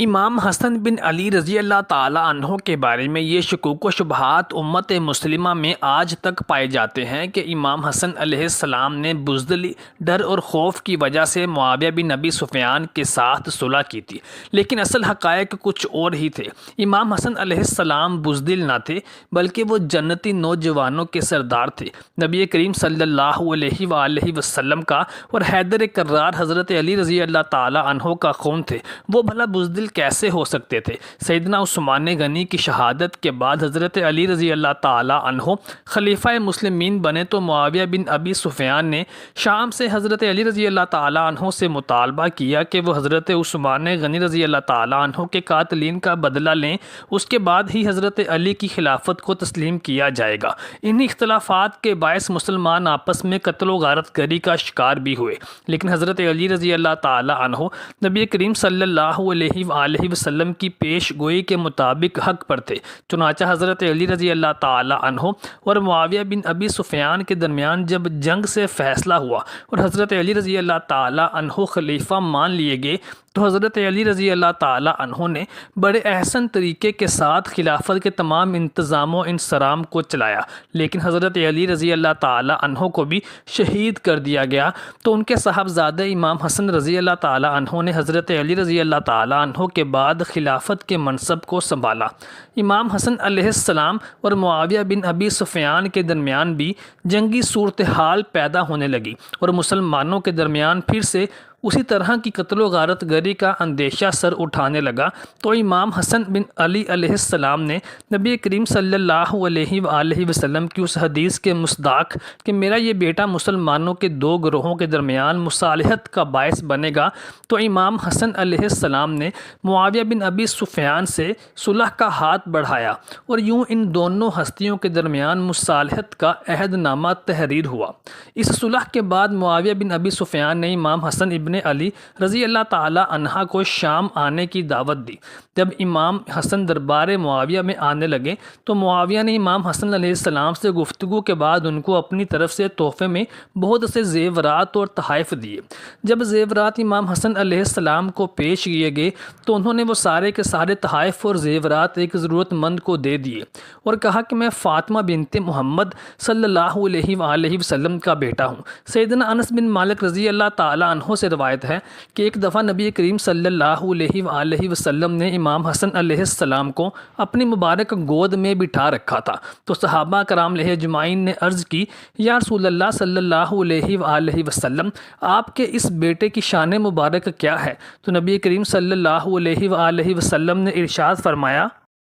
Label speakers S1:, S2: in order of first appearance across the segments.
S1: امام حسن بن علی رضی اللہ تعالیٰ عنہ کے بارے میں یہ شکوک و شبہات امت مسلمہ میں آج تک پائے جاتے ہیں کہ امام حسن علیہ السلام نے بزدلی، ڈر اور خوف کی وجہ سے معاویہ بن ابی سفیان کے ساتھ صلح کی تھی، لیکن اصل حقائق کچھ اور ہی تھے۔ امام حسن علیہ السلام بزدل نہ تھے، بلکہ وہ جنتی نوجوانوں کے سردار تھے۔ نبی کریم صلی اللہ علیہ وآلہ وسلم کا اور حیدر کرار حضرت علی رضی اللہ تعالیٰ عنہ کا خون تھے، وہ بھلا بزدل کیسے ہو سکتے تھے؟ سیدنا عثمان غنی کی شہادت کے بعد حضرت علی رضی اللہ تعالیٰ عنہ خلیفہ مسلمین بنے تو معاویہ بن ابی سفیان نے شام سے حضرت علی رضی اللہ تعالیٰ عنہ سے مطالبہ کیا کہ وہ حضرت عثمان غنی رضی اللہ تعالیٰ عنہ کے قاتلین کا بدلہ لیں، اس کے بعد ہی حضرت علی کی خلافت کو تسلیم کیا جائے گا۔ انہی اختلافات کے باعث مسلمان آپس میں قتل و غارت گری کا شکار بھی ہوئے، لیکن حضرت علی رضی اللہ تعالیٰ عنہ نبی کریم صلی اللہ علیہ وآلہ وسلم کی پیش گوئی کے مطابق حق پر تھے۔ چنانچہ حضرت علی رضی اللہ تعالیٰ عنہ اور معاویہ بن ابی سفیان کے درمیان جب جنگ سے فیصلہ ہوا اور حضرت علی رضی اللہ تعالیٰ عنہ خلیفہ مان لیے گئے تو حضرت علی رضی اللہ تعالیٰ عنہ نے بڑے احسن طریقے کے ساتھ خلافت کے تمام انتظام و انصرام کو چلایا، لیکن حضرت علی رضی اللہ تعالیٰ عنہ کو بھی شہید کر دیا گیا تو ان کے صاحبزادہ امام حسن رضی اللہ تعالیٰ عنہ نے حضرت علی رضی اللہ تعالیٰ عنہ کے بعد خلافت کے منصب کو سنبھالا۔ امام حسن علیہ السلام اور معاویہ بن ابی سفیان کے درمیان بھی جنگی صورتحال پیدا ہونے لگی اور مسلمانوں کے درمیان پھر سے اسی طرح کی قتل و غارت گری کا اندیشہ سر اٹھانے لگا تو امام حسن بن علی علیہ السلام نے نبی کریم صلی اللہ علیہ وآلہ وسلم کی اس حدیث کے مصداق کہ میرا یہ بیٹا مسلمانوں کے دو گروہوں کے درمیان مصالحت کا باعث بنے گا، تو امام حسن علیہ السلام نے معاویہ بن ابی سفیان سے صلح کا ہاتھ بڑھایا اور یوں ان دونوں ہستیوں کے درمیان مصالحت کا عہد نامہ تحریر ہوا۔ اس صلح کے بعد معاویہ بن ابی سفیان نے امام حسن ابن علی رضی اللہ تعالیٰ عنہ کو شام آنے کی دعوت دی۔ جب امام حسن دربار معاویہ میں آنے لگے تو معاویہ نے امام حسن علیہ السلام سے گفتگو کے بعد ان کو اپنی طرف سے تحفے میں بہت سے زیورات اور تحائف دیے۔ جب زیورات امام حسن علیہ السلام کو پیش کیے گئے تو انہوں نے وہ سارے کے سارے تحائف اور زیورات ایک ضرورت مند کو دے دیے اور کہا کہ میں فاطمہ بنت محمد صلی اللہ علیہ وآلہ وسلم کا بیٹا ہوں۔ سیدنا انس بن مالک رضی اللہ تعالیٰ عنہ سے روایت ہے کہ ایک دفعہ نبی کریم صلی اللہ علیہ وآلہ وسلم نے امام حسن علیہ السلام کو اپنی مبارک گود میں بٹھا رکھا تھا تو صحابہ کرام علیہ اجمعین نے عرض کی، یا رسول اللہ صلی اللہ علیہ وآلہ وسلم، آپ کے اس بیٹے کی شان مبارک کیا ہے؟ تو نبی کریم صلی اللہ علیہ وآلہ وسلم نے ارشاد فرمایا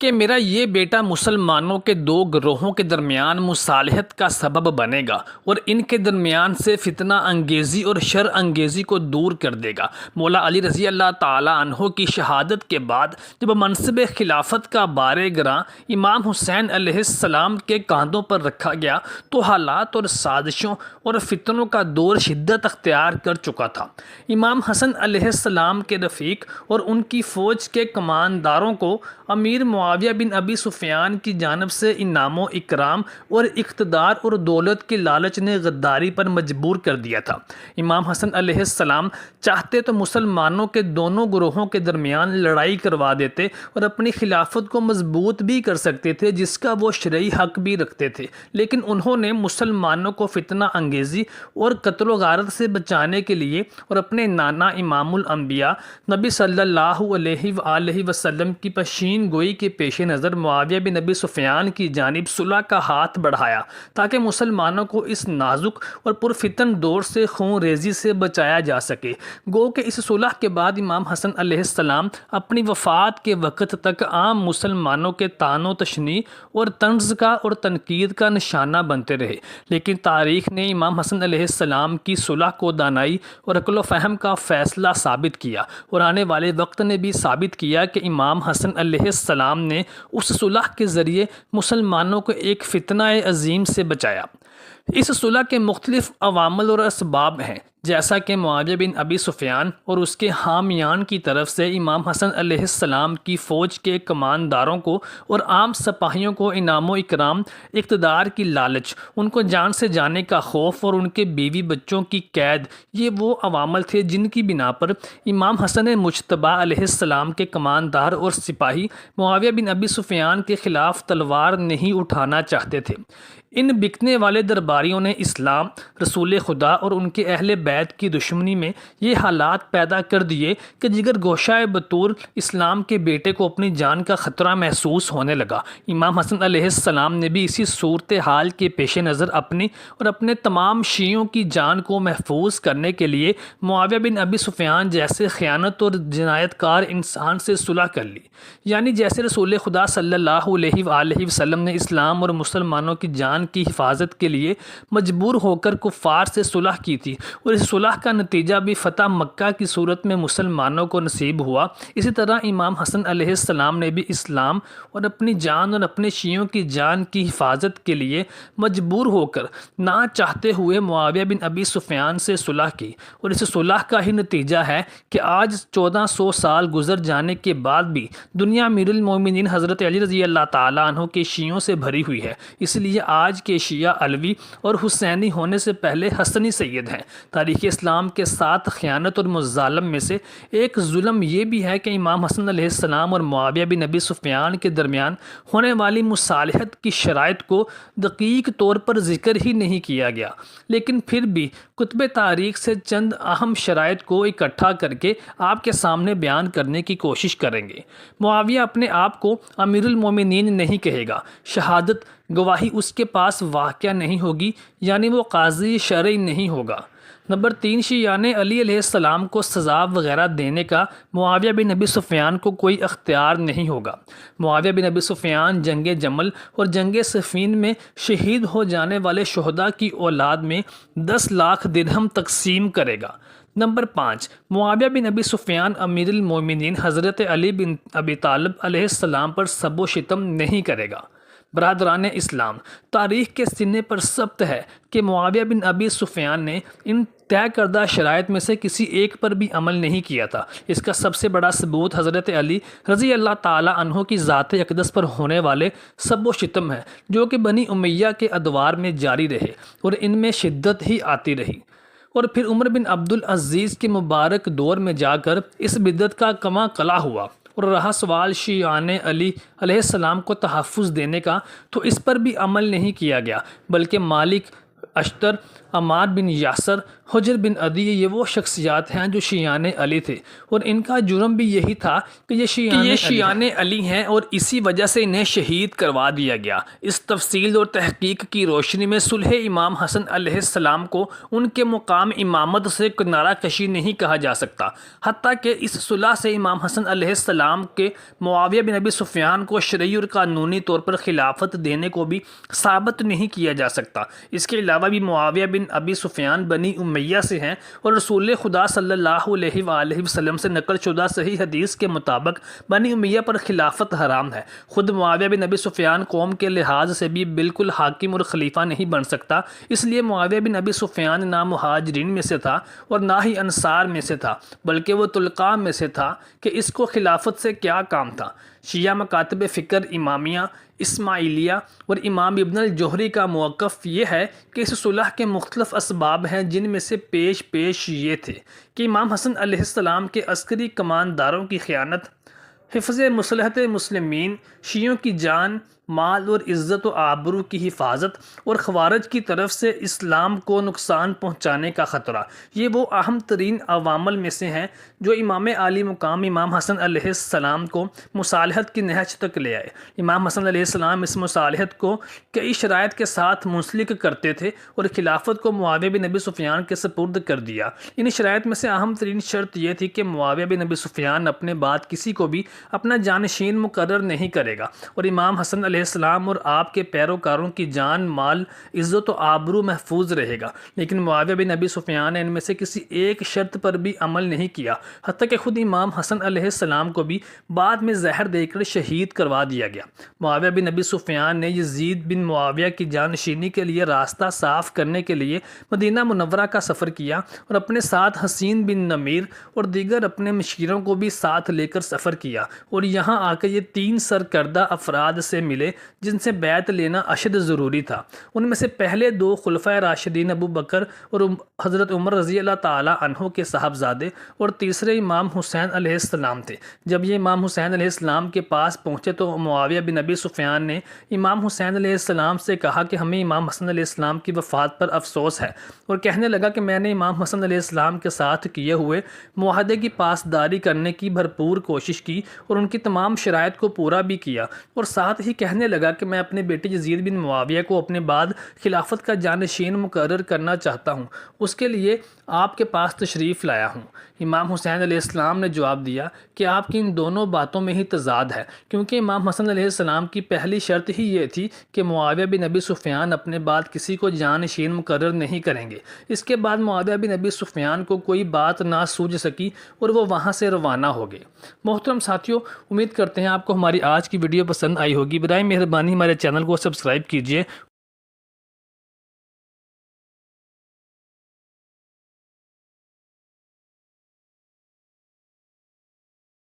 S1: کہ میرا یہ بیٹا مسلمانوں کے دو گروہوں کے درمیان مصالحت کا سبب بنے گا اور ان کے درمیان سے فتنہ انگیزی اور شر انگیزی کو دور کر دے گا۔ مولا علی رضی اللہ تعالیٰ عنہ کی شہادت کے بعد جب منصب خلافت کا بار گراں امام حسین علیہ السلام کے کاندھوں پر رکھا گیا تو حالات اور سازشوں اور فتنوں کا دور شدت اختیار کر چکا تھا۔ امام حسن علیہ السلام کے رفیق اور ان کی فوج کے کمانداروں کو امیر معاویہ بن ابی سفیان کی جانب سے انعام و اکرام اور اقتدار اور دولت کی لالچ نے غداری پر مجبور کر دیا تھا۔ امام حسن علیہ السلام چاہتے تو مسلمانوں کے دونوں گروہوں کے درمیان لڑائی کروا دیتے اور اپنی خلافت کو مضبوط بھی کر سکتے تھے، جس کا وہ شرعی حق بھی رکھتے تھے، لیکن انہوں نے مسلمانوں کو فتنہ انگیزی اور قتل و غارت سے بچانے کے لیے اور اپنے نانا امام الانبیاء نبی صلی اللہ علیہ وآلہ وسلم کی پشین گوئی کے پیش نظر معاویہ بن ابی سفیان کی جانب صلح کا ہاتھ بڑھایا تاکہ مسلمانوں کو اس نازک اور پرفتن دور سے خون ریزی سے بچایا جا سکے۔ گو کہ اس صلح کے بعد امام حسن علیہ السلام اپنی وفات کے وقت تک عام مسلمانوں کے طعن و تشنیع اور طنز کا اور تنقید کا نشانہ بنتے رہے، لیکن تاریخ نے امام حسن علیہ السلام کی صلح کو دانائی اور عقل و فہم کا فیصلہ ثابت کیا اور آنے والے وقت نے بھی ثابت کیا کہ امام حسن علیہ السلام نے اس صلح کے ذریعے مسلمانوں کو ایک فتنہ عظیم سے بچایا۔ اس صلح کے مختلف عوامل اور اسباب ہیں، جیسا کہ معاویہ بن ابی سفیان اور اس کے حامیان کی طرف سے امام حسن علیہ السلام کی فوج کے کمانداروں کو اور عام سپاہیوں کو انعام و اکرام، اقتدار کی لالچ، ان کو جان سے جانے کا خوف اور ان کے بیوی بچوں کی قید، یہ وہ عوامل تھے جن کی بنا پر امام حسن مجتبیٰ علیہ السلام کے کماندار اور سپاہی معاویہ بن ابی سفیان کے خلاف تلوار نہیں اٹھانا چاہتے تھے۔ ان بکنے والے درباریوں نے اسلام، رسول خدا اور ان کے اہل بیت کی دشمنی میں یہ حالات پیدا کر دیے کہ جگر گوشہ بطور اسلام کے بیٹے کو اپنی جان کا خطرہ محسوس ہونے لگا۔ امام حسن علیہ السلام نے بھی اسی صورتحال کے پیش نظر اپنی اور اپنے تمام شیعوں کی جان کو محفوظ کرنے کے لیے معاویہ بن ابی سفیان جیسے خیانت اور جنایت کار انسان سے صلح کر لی، یعنی جیسے رسول خدا صلی اللہ علیہ وآلہ وسلم نے اسلام اور مسلمانوں کی جان کی حفاظت کے لیے مجبور ہو کر کفار سے صلح کی تھی، اور اس صلح کا نتیجہ بھی فتح مکہ کی صورت میں مسلمانوں کو نصیب ہوا۔ اسی طرح امام حسن علیہ السلام نے بھی اسلام اور اپنی جان اور اپنے شیعوں کی جان کی حفاظت کے لیے مجبور ہو کر نہ چاہتے ہوئے معاویہ بن ابی سفیان سے صلح کی، اور اس صلح کا ہی نتیجہ ہے کہ آج 1400 سال گزر جانے کے بعد بھی دنیا امیر المومنین حضرت علی رضی اللہ تعالیٰ عنہ کے شیعوں سے بھری ہوئی ہے۔ اس لیے آج کے شیعہ علوی اور حسینی ہونے سے پہلے حسنی سید ہیں۔ تاریخ اسلام کے 7 خیانت اور مظالم میں سے ایک ظلم یہ بھی ہے کہ امام حسن علیہ السلام اور معاویہ بن ابی سفیان کے درمیان ہونے والی مصالحت کی شرائط کو دقیق طور پر ذکر ہی نہیں کیا گیا، لیکن پھر بھی کتب تاریخ سے چند اہم شرائط کو اکٹھا کر کے آپ کے سامنے بیان کرنے کی کوشش کریں گے۔ معاویہ اپنے آپ کو امیر المومنین نہیں کہے گا، شہادت گواہی اس کے پاس واقع نہیں ہوگی، یعنی وہ قاضی شرعی نہیں ہوگا۔ نمبر 3، شیعان علی علیہ السلام کو سزا وغیرہ دینے کا معاویہ بن ابی سفیان کو کوئی اختیار نہیں ہوگا۔ معاویہ بن ابی سفیان جنگ جمل اور جنگ صفین میں شہید ہو جانے والے شہداء کی اولاد میں 10 لاکھ درہم تقسیم کرے گا۔ نمبر 5، معاویہ بن ابی سفیان امیر المومنین حضرت علی بن ابی طالب علیہ السلام پر سب و شتم نہیں کرے گا۔ برادران اسلام، تاریخ کے سینے پر ثبت ہے کہ معاویہ بن ابی سفیان نے ان طے کردہ شرائط میں سے کسی ایک پر بھی عمل نہیں کیا تھا۔ اس کا سب سے بڑا ثبوت حضرت علی رضی اللہ تعالیٰ عنہ کی ذات اقدس پر ہونے والے سب و شتم ہے، جو کہ بنی امیہ کے ادوار میں جاری رہے اور ان میں شدت ہی آتی رہی، اور پھر عمر بن عبد العزیز کے مبارک دور میں جا کر اس بدعت کا کماں کلا ہوا۔ اور رہا سوال شیعان علی علیہ السلام کو تحفظ دینے کا، تو اس پر بھی عمل نہیں کیا گیا، بلکہ مالک اشتر، عمار بن یاسر، حجر بن عدی، یہ وہ شخصیات ہیں جو شیعان علی تھے، اور ان کا جرم بھی یہی تھا کہ یہ شیعان علی ہیں، اور اسی وجہ سے انہیں شہید کروا دیا گیا۔ اس تفصیل اور تحقیق کی روشنی میں صلح امام حسن علیہ السلام کو ان کے مقام امامت سے کنارہ کشی نہیں کہا جا سکتا، حتیٰ کہ اس صلح سے امام حسن علیہ السلام کے معاویہ بن ابی سفیان کو شرعی اور قانونی طور پر خلافت دینے کو بھی ثابت نہیں کیا جا سکتا۔ اس کے علاوہ بھی معاویہ بن ابی سفیان بنی امیہ سے ہیں، اور رسول خدا صلی اللہ علیہ وآلہ وسلم سے نقل شدہ صحیح حدیث کے مطابق بنی امیہ پر خلافت حرام ہے۔ خود معاویہ بن ابی سفیان قوم کے لحاظ سے بھی بالکل حاکم اور خلیفہ نہیں بن سکتا، اس لیے معاویہ بن ابی سفیان نہ مہاجرین میں سے تھا اور نہ ہی انصار میں سے تھا، بلکہ وہ طلقاء میں سے تھا کہ اس کو خلافت سے کیا کام تھا۔ شیعہ مکاتب فکر امامیہ، اسماعیلیہ اور امام ابن الجوہری کا موقف یہ ہے کہ اس صلح کے مختلف اسباب ہیں، جن میں سے پیش یہ تھے کہ امام حسن علیہ السلام کے عسکری کمانداروں کی خیانت، حفظ مصلحت مسلمین، شیعوں کی جان، مال اور عزت و آبرو کی حفاظت، اور خوارج کی طرف سے اسلام کو نقصان پہنچانے کا خطرہ۔ یہ وہ اہم ترین عوامل میں سے ہیں جو امام عالی مقام امام حسن علیہ السلام کو مصالحت کی نہج تک لے آئے۔ امام حسن علیہ السلام اس مصالحت کو کئی شرائط کے ساتھ منسلک کرتے تھے اور خلافت کو معاویہ بن ابی سفیان کے سپرد کر دیا۔ ان شرائط میں سے اہم ترین شرط یہ تھی کہ معاویہ بن ابی سفیان اپنے بعد کسی کو بھی اپنا جانشین مقرر نہیں کرے گا، اور امام حسن علیہ علیہ السلام اور آپ کے پیروکاروں کی جان مال عزت و آبرو محفوظ رہے گا، لیکن معاویہ بن ابی سفیان نے ان میں سے کسی ایک شرط پر بھی عمل نہیں کیا، حتیٰ کہ خود امام حسن علیہ السلام کو بھی بعد میں زہر دے کر شہید کروا دیا گیا۔ معاویہ بن ابی سفیان نے یزید بن معاویہ کی جانشینی کے لیے راستہ صاف کرنے کے لیے مدینہ منورہ کا سفر کیا اور اپنے ساتھ حسین بن نمیر اور دیگر اپنے مشیروں کو بھی ساتھ لے کر سفر کیا، اور یہاں آ کے یہ 3 سرکردہ افراد سے ملے جن سے بیعت لینا اشد ضروری تھا۔ ان میں سے پہلے 2 خلفائے راشدین ابو بکر اور حضرت عمر رضی اللہ تعالی عنہ کے صاحبزادے، اور تیسرے امام حسین علیہ السلام تھے۔ جب یہ امام حسین علیہ السلام کے پاس پہنچے تو معاویہ بن ابی سفیان نے امام حسین علیہ السلام سے کہا کہ ہمیں امام حسن علیہ السلام کی وفات پر افسوس ہے، اور کہنے لگا کہ میں نے امام حسن علیہ السلام کے ساتھ کیے ہوئے معاہدے کی پاسداری کرنے کی بھرپور کوشش کی اور ان کی تمام شرائط کو پورا بھی کیا، اور ساتھ ہی کہنے لگا کہ میں اپنے بیٹے یزید بن معاویہ کو اپنے بعد خلافت کا جانشین مقرر کرنا چاہتا ہوں، اس کے لیے آپ کے پاس تشریف لایا ہوں۔ امام حسین علیہ السلام نے جواب دیا کہ آپ کی ان دونوں باتوں میں ہی تضاد ہے، کیونکہ امام حسن علیہ السلام کی پہلی شرط ہی یہ تھی کہ معاویہ بن ابی سفیان اپنے بعد کسی کو جانشین مقرر نہیں کریں گے۔ اس کے بعد معاویہ بن ابی سفیان کو کوئی بات نہ سوجھ سکی اور وہ وہاں سے روانہ ہو گئے۔ محترم ساتھیوں، امید کرتے ہیں آپ کو ہماری آج کی ویڈیو پسند آئی ہوگی۔ برائے مہربانی ہمارے چینل کو سبسکرائب کیجیے